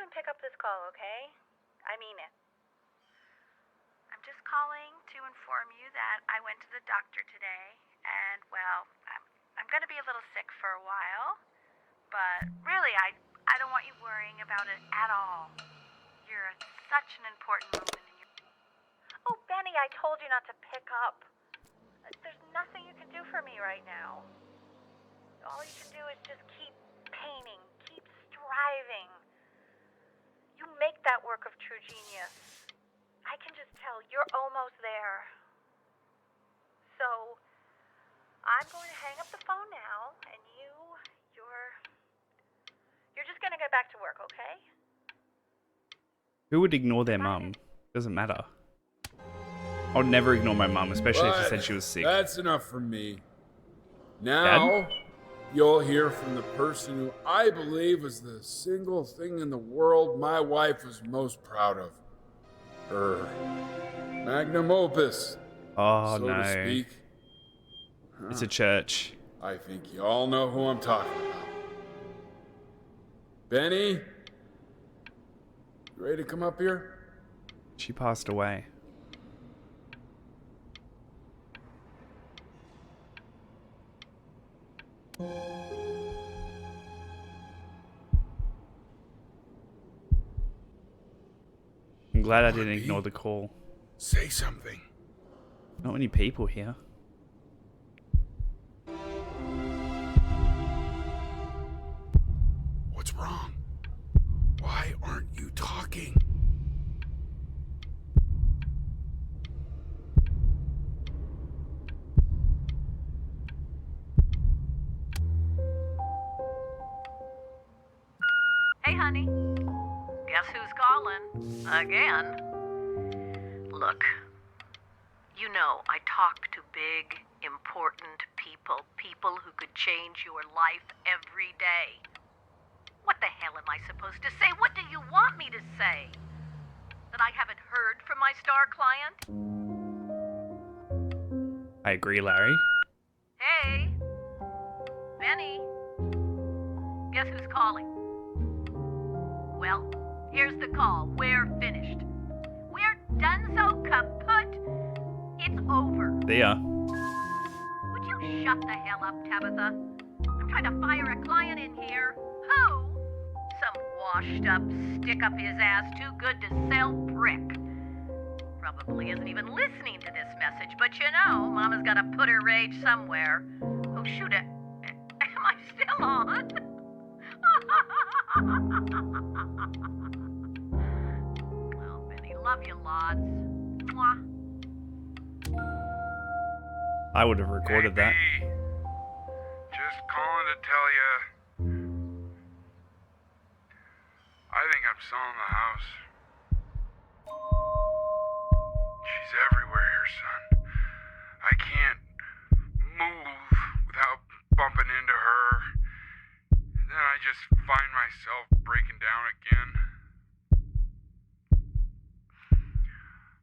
even pick up this call, okay? I mean it. I'm just calling to inform you that I went to the doctor today, and, well, I'm going to be a little sick for a while, but really, I don't want you worrying about it at all. You're at such an important moment in your... Oh, Benny, I told you not to pick up. There's nothing you can do for me right now. All you can do is just keep painting, keep striving. You make that work of true genius. I can just tell you're almost there. So, I'm going to hang up the phone now, and you're just going to get back to work, okay? Who would ignore their mum? Doesn't matter. I would never ignore my mum, especially if she said she was sick. That's enough from me. Now, you'll hear from the person who I believe was the single thing in the world my wife was most proud of. Her magnum opus, Oh, so no. to speak. It's a church. I think you all know who I'm talking about. Benny? You ready to come up here? She passed away. I'm glad I didn't ignore the call. Say something. Not many people here. What's wrong? Why aren't you talking? Hey, honey. Guess who's calling? Again. Look, you know I talk to big, important people who could change your life every day. What the hell am I supposed to say? What do you want me to say? That I haven't heard from my star client? I agree, Larry. Hey, Benny. Guess who's calling? Well, here's the call. We're finished. We're done so kaput. It's over. See ya. Would you shut the hell up, Tabitha? I'm trying to fire a client in here. Who? Some washed up, stick up his ass, too good to sell prick. Probably isn't even listening to this message, but you know, Mama's gotta put her rage somewhere. Oh, shoot it. Am I still on? Oh, Benny, love you lots. Mwah. I would have recorded that. Hey, just calling to tell you, I think I'm selling the house. She's everywhere here, son. I can't move without bumping into her. And then I just find myself breaking down again.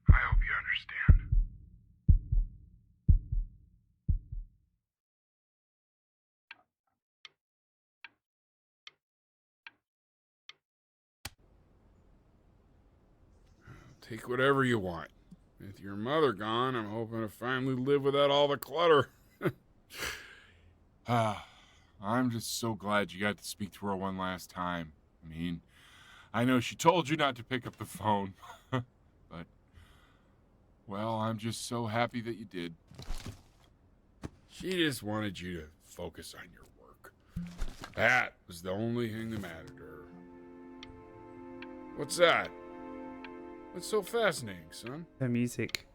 I hope you understand. Take whatever you want. With your mother gone, I'm hoping to finally live without all the clutter. I'm just so glad you got to speak to her one last time. I mean, I know she told you not to pick up the phone, but, well, I'm just so happy that you did. She just wanted you to focus on your work. That was the only thing that mattered to her. What's that? What's so fascinating, son? Her music.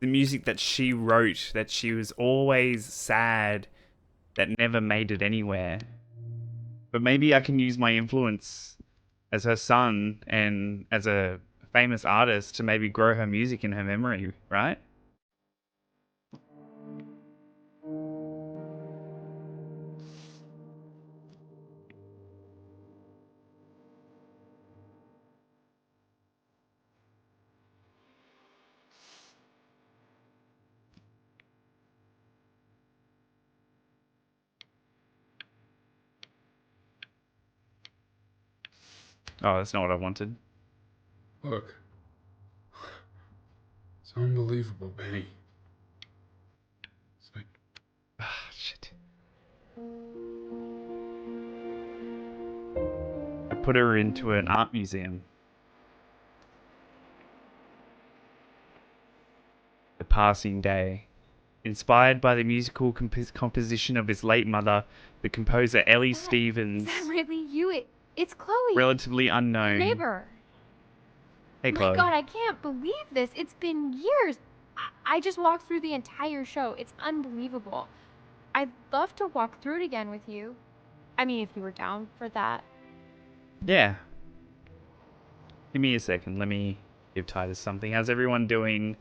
The music that she wrote, that she was always sad, that never made it anywhere. But maybe I can use my influence as her son and as a famous artist to maybe grow her music in her memory, right? Oh, that's not what I wanted. Look. It's unbelievable, Benny. It's like, Ah, shit. I put her into an art museum. The Passing Day. Inspired by the musical composition of his late mother, the composer Ellie Stevens, Is that really you? It's Chloe. relatively unknown. Neighbor. Hey, My Chloe. God, I can't believe this. It's been years. I just walked through the entire show. It's unbelievable. I'd love to walk through it again with you. I mean, if you were down for that. Yeah. Give me a second. Let me give Titus something. How's everyone doing?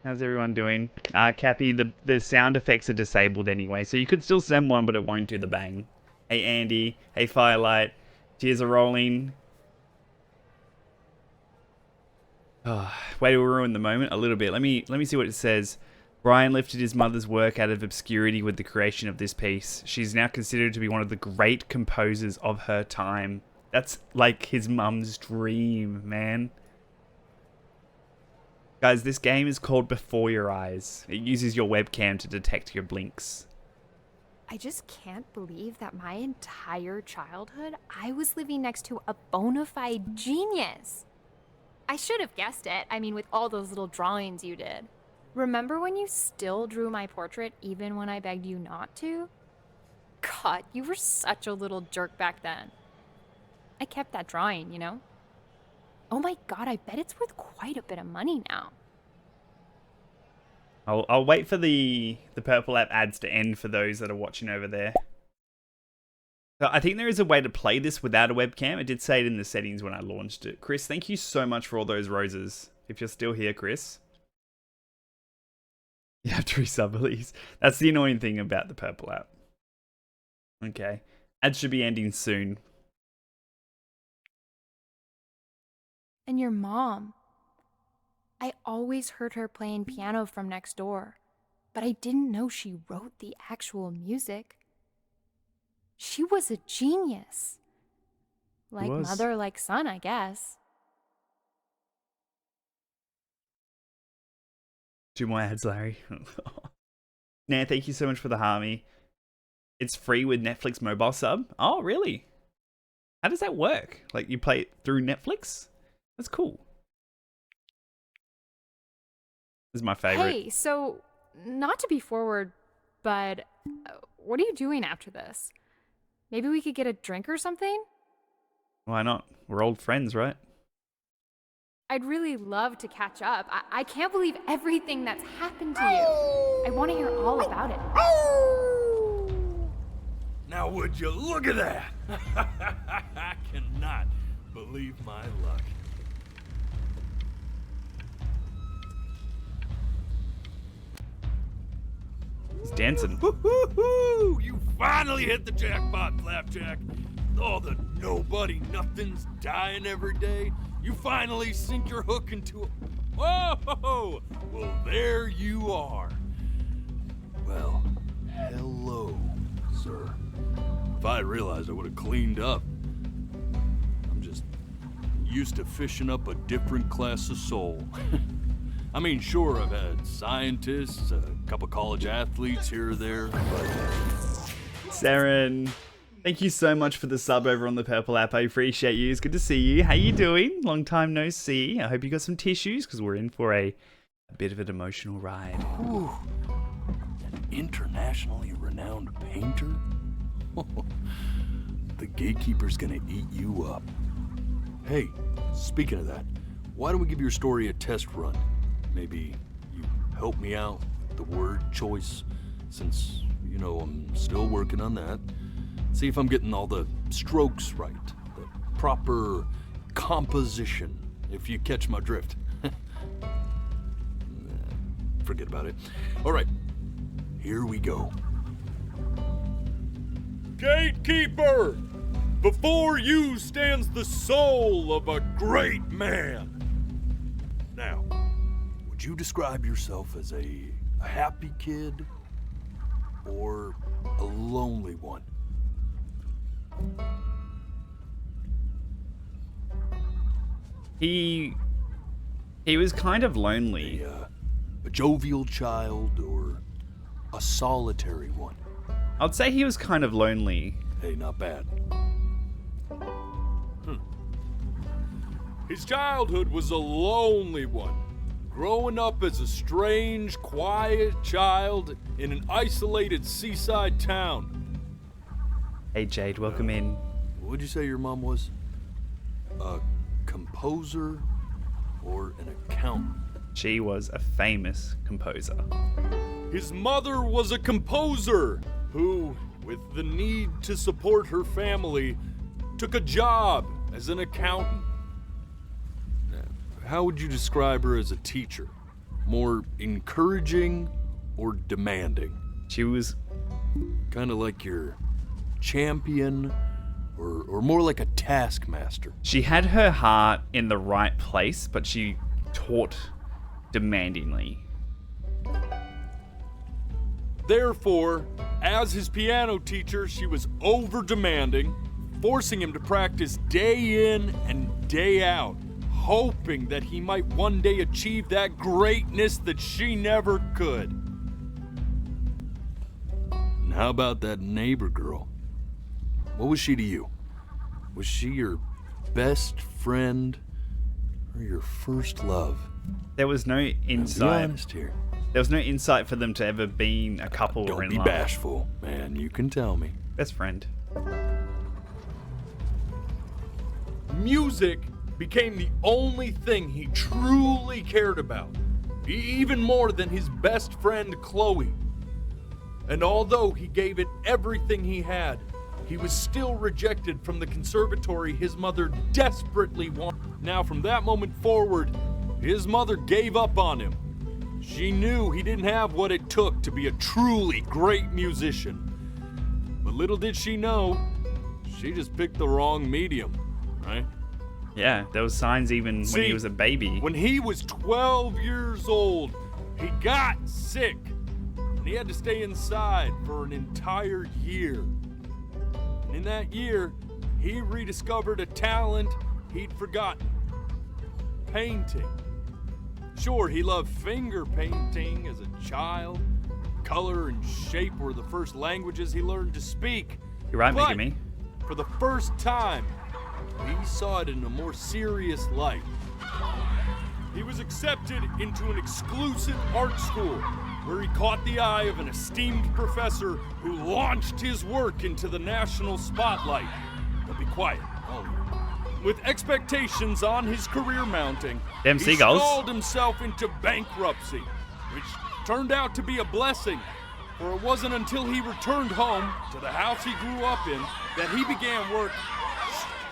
How's everyone doing? Cappy, the sound effects are disabled anyway, so you could still send one, but it won't do the bang. Hey, Andy. Hey, Firelight. Tears are rolling. Oh, way to ruin the moment a little bit. Let me see what it says. Brian lifted his mother's work out of obscurity with the creation of this piece. She's now considered to be one of the great composers of her time. That's like his mum's dream, man. Guys, this game is called Before Your Eyes. It uses your webcam to detect your blinks. I just can't believe that my entire childhood I was living next to a bona fide genius. I should have guessed it. I mean, with all those little drawings you did. Remember when you still drew my portrait even when I begged you not to? God, you were such a little jerk back then. I kept that drawing, you know? Oh my God, I bet it's worth quite a bit of money now. I'll wait for the Purple App ads to end for those that are watching over there. So I think there is a way to play this without a webcam. It did say it in the settings when I launched it. Chris, thank you so much for all those roses. If you're still here, Chris. You have to resub at least. That's the annoying thing about the Purple App. Okay. Ads should be ending soon. And your mom. I always heard her playing piano from next door, but I didn't know she wrote the actual music. She was a genius. Like mother, like son, I guess. 2 more ads, Larry. Nah, thank you so much for the harmony. It's free with Netflix mobile sub. Oh, really? How does that work? Like, you play it through Netflix? That's cool. This is my favorite. Hey, so, not to be forward, but what are you doing after this? Maybe we could get a drink or something? Why not? We're old friends, right? I'd really love to catch up. I can't believe everything that's happened to you. I want to hear all about it. Now would you look at that? I cannot believe my luck. He's dancing. Woo-hoo-hoo! You finally hit the jackpot, Flapjack. All the nobody nothings dying every day. You finally sink your hook into a... Whoa! Well, there you are. Well, hello, sir. If I had realized, I would have cleaned up. I'm just used to fishing up a different class of soul. I mean, sure, I've had scientists, a couple college athletes here or there, but... Saren, thank you so much for the sub over on the Purple App. I appreciate you. It's good to see you. How you doing? Long time no see. I hope you got some tissues because we're in for a bit of an emotional ride. Ooh, an internationally renowned painter? The gatekeeper's gonna eat you up. Hey, speaking of that, why don't we give your story a test run? Maybe you help me out with the word choice, since, you know, I'm still working on that. See if I'm getting all the strokes right, the proper composition, if you catch my drift. Forget about it. All right, here we go. Gatekeeper! Before you stands the soul of a great man. Now, would you describe yourself as a happy kid or a lonely one? He was kind of lonely. A jovial child or a solitary one? I'd say he was kind of lonely. Hey, not bad. His childhood was a lonely one. Growing up as a strange, quiet child in an isolated seaside town. Hey Jade, welcome in. What'd you say your mom was? A composer or an accountant? She was a famous composer. His mother was a composer who, with the need to support her family, took a job as an accountant. How would you describe her as a teacher? More encouraging or demanding? She was Kind of like your champion or more like a taskmaster? She had her heart in the right place, but she taught demandingly. Therefore, as his piano teacher, she was over-demanding, forcing him to practice day in and day out, hoping that he might one day achieve that greatness that she never could. And how about that neighbor girl? What was she to you? Was she your best friend or your first love? There was no Be insight. honest here. There was no insight for them to ever being a couple or Don't in be love. bashful, man. You can tell me. Best friend. Music became the only thing he truly cared about, even more than his best friend Chloe. And although he gave it everything he had, he was still rejected from the conservatory his mother desperately wanted. Now, from that moment forward, his mother gave up on him. She knew he didn't have what it took to be a truly great musician. But little did she know, she just picked the wrong medium, right? Yeah, there was signs even when he was a baby. When he was 12 years old, he got sick. And he had to stay inside for an entire year. And in that year, he rediscovered a talent he'd forgotten. Painting. Sure, he loved finger painting as a child. Color and shape were the first languages he learned to speak. You're right, But Megami. for the first time, he saw it in a more serious light. He was accepted into an exclusive art school where he caught the eye of an esteemed professor who launched his work into the national spotlight. Now be quiet, all of you. With expectations on his career mounting, Them he seagulls. stalled himself into bankruptcy, which turned out to be a blessing. For it wasn't until he returned home to the house he grew up in that he began work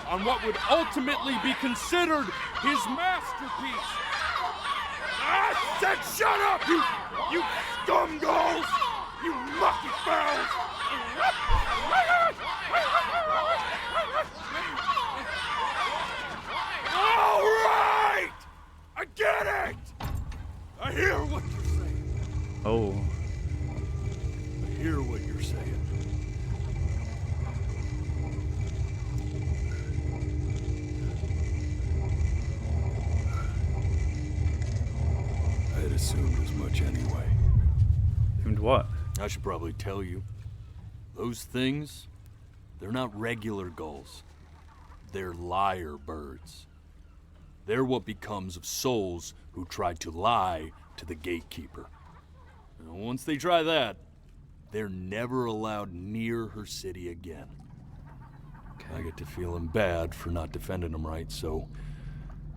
on what would ultimately be considered his masterpiece. I said shut up, you scumgalls! You mucky fowls! All right! I get it! I hear what you're saying. Oh. I hear what you're saying. I had assumed as much anyway. And what? I should probably tell you. Those things, they're not regular gulls. They're lyre birds. They're what becomes of souls who try to lie to the gatekeeper. And once they try that, they're never allowed near her city again. I get to feeling bad for not defending them right, so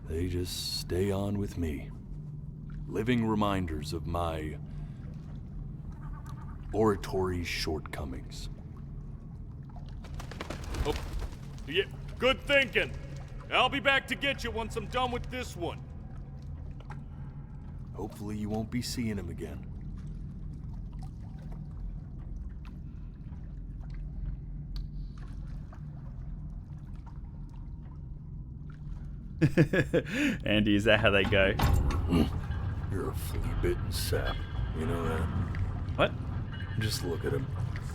they just stay on with me. Living reminders of my oratory shortcomings. Oh, yeah, good thinking. I'll be back to get you once I'm done with this one. Hopefully you won't be seeing him again. Andy, is that how they go? You're a flea-bitten sap. You know that? What? Just look at him.